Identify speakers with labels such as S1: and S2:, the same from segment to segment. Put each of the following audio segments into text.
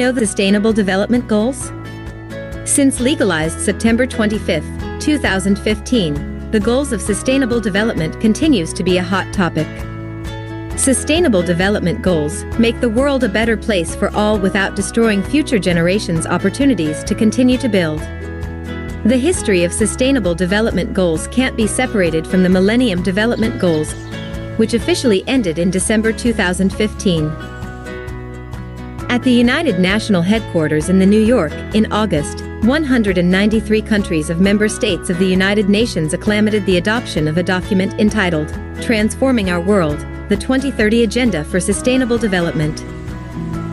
S1: know the Sustainable Development Goals? Since legalized September 25, 2015, the goals of sustainable development continues to be a hot topic. Sustainable development goals make the world a better place for all without destroying future generations' opportunities to continue to build. The history of sustainable development goals can't be separated from the Millennium Development Goals, which officially ended in December 2015. At the United National Headquarters in New York, in August, 193 countries of member states of the United Nations acclamated the adoption of a document entitled, Transforming Our World, the 2030 Agenda for Sustainable Development.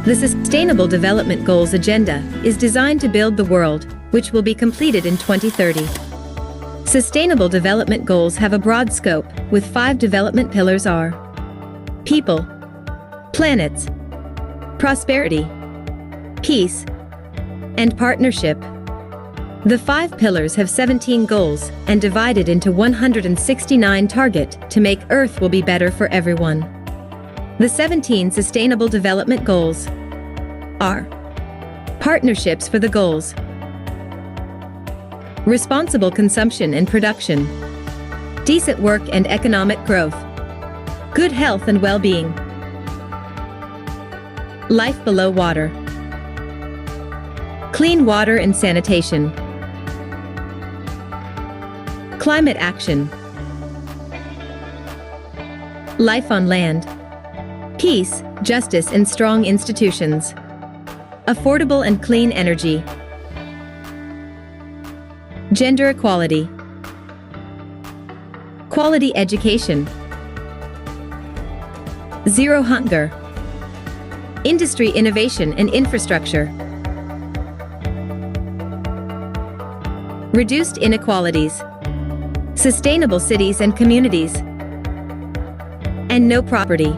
S1: The Sustainable Development Goals Agenda is designed to build the world, which will be completed in 2030. Sustainable Development Goals have a broad scope, with 5 development pillars are people, planets, prosperity, peace, and partnership. The 5 pillars have 17 goals and divided into 169 targets to make Earth will be better for everyone. The 17 Sustainable Development Goals are partnerships for the goals, responsible consumption and production, decent work and economic growth, good health and well-being, life below water, clean water and sanitation, climate action, life on land, peace, justice and strong institutions, affordable and clean energy, gender equality, quality education, zero hunger, industry innovation and infrastructure, reduced inequalities, sustainable cities and communities, and no poverty.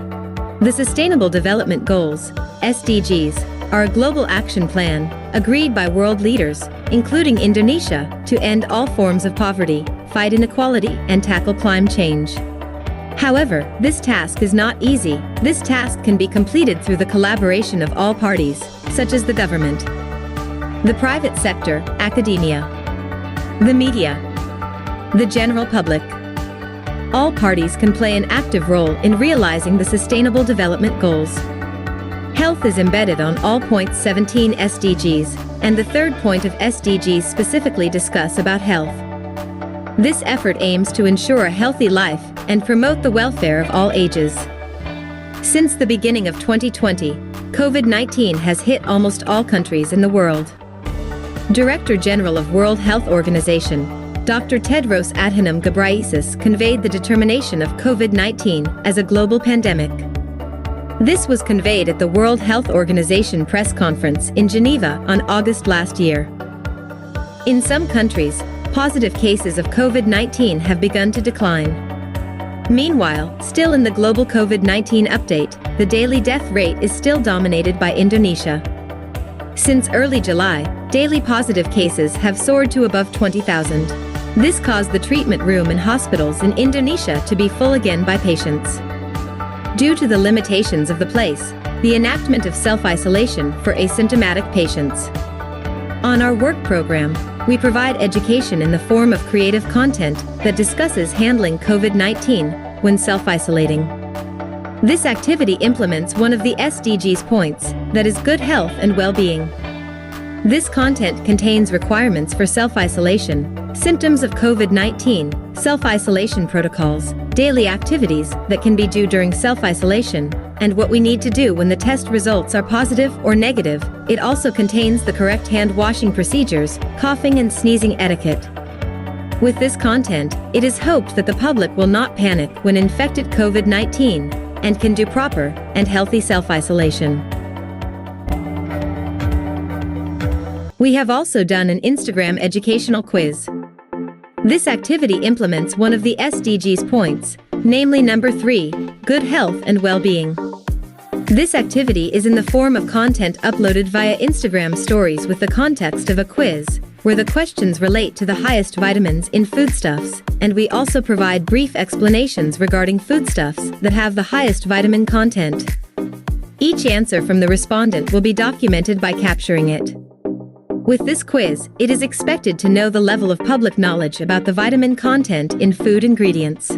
S1: The Sustainable Development Goals, SDGs, are a global action plan agreed by world leaders, including Indonesia, to end all forms of poverty, fight inequality, and tackle climate change. However, this task is not easy. This task can be completed through the collaboration of all parties, such as the government, the private sector, academia, the media, the general public. All parties can play an active role in realizing the Sustainable Development Goals. Health is embedded on all points 17 SDGs, and the third point of SDGs specifically discuss about health. This effort aims to ensure a healthy life and promote the welfare of all ages. Since the beginning of 2020, COVID-19 has hit almost all countries in the world. Director General of World Health Organization, Dr. Tedros Adhanom Ghebreyesus conveyed the determination of COVID-19 as a global pandemic. This was conveyed at the World Health Organization press conference in Geneva on August last year. In some countries, positive cases of COVID-19 have begun to decline. Meanwhile, still in the global COVID-19 update, the daily death rate is still dominated by Indonesia. Since early July, daily positive cases have soared to above 20,000. This caused the treatment room in hospitals in Indonesia to be full again by patients. Due to the limitations of the place, the enactment of self-isolation for asymptomatic patients. On our work program, we provide education in the form of creative content that discusses handling COVID-19 when self-isolating. This activity implements one of the SDGs points, that is good health and well-being. This content contains requirements for self-isolation, symptoms of COVID-19, self-isolation protocols, daily activities that can be done during self-isolation, and what we need to do when the test results are positive or negative. It also contains the correct hand-washing procedures, coughing and sneezing etiquette. With this content, it is hoped that the public will not panic when infected COVID-19 and can do proper and healthy self-isolation. We have also done an Instagram educational quiz. This activity implements one of the SDGs points, namely number 3, good health and well-being. This activity is in the form of content uploaded via Instagram stories with the context of a quiz, where the questions relate to the highest vitamins in foodstuffs, and we also provide brief explanations regarding foodstuffs that have the highest vitamin content. Each answer from the respondent will be documented by capturing it. With this quiz, it is expected to know the level of public knowledge about the vitamin content in food ingredients.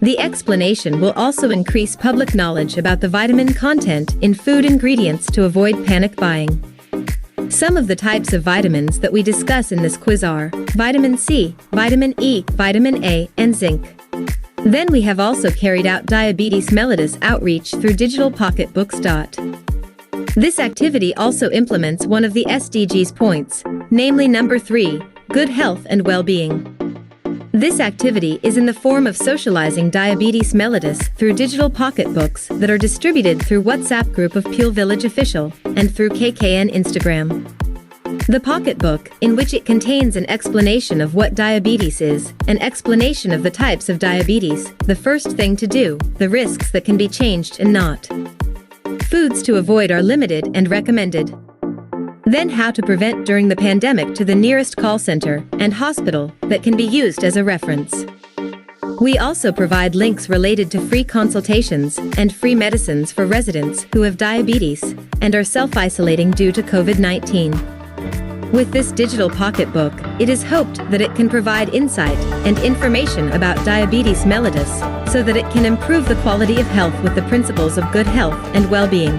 S1: The explanation will also increase public knowledge about the vitamin content in food ingredients to avoid panic buying. Some of the types of vitamins that we discuss in this quiz are vitamin C, vitamin E, vitamin A, and zinc. Then we have also carried out diabetes mellitus outreach through digital pocketbooks. This activity also implements one of the SDGs points, namely number 3, good health and well-being. This activity is in the form of socializing diabetes mellitus through digital pocketbooks that are distributed through WhatsApp group of Peel Village Official and through KKN Instagram. The pocketbook, in which it contains an explanation of what diabetes is, an explanation of the types of diabetes, the first thing to do, the risks that can be changed and not. Foods to avoid are limited and recommended. Then how to prevent during the pandemic to the nearest call center and hospital that can be used as a reference. We also provide links related to free consultations and free medicines for residents who have diabetes and are self-isolating due to COVID-19. With this digital pocketbook, it is hoped that it can provide insight and information about diabetes mellitus so that it can improve the quality of health with the principles of good health and well-being.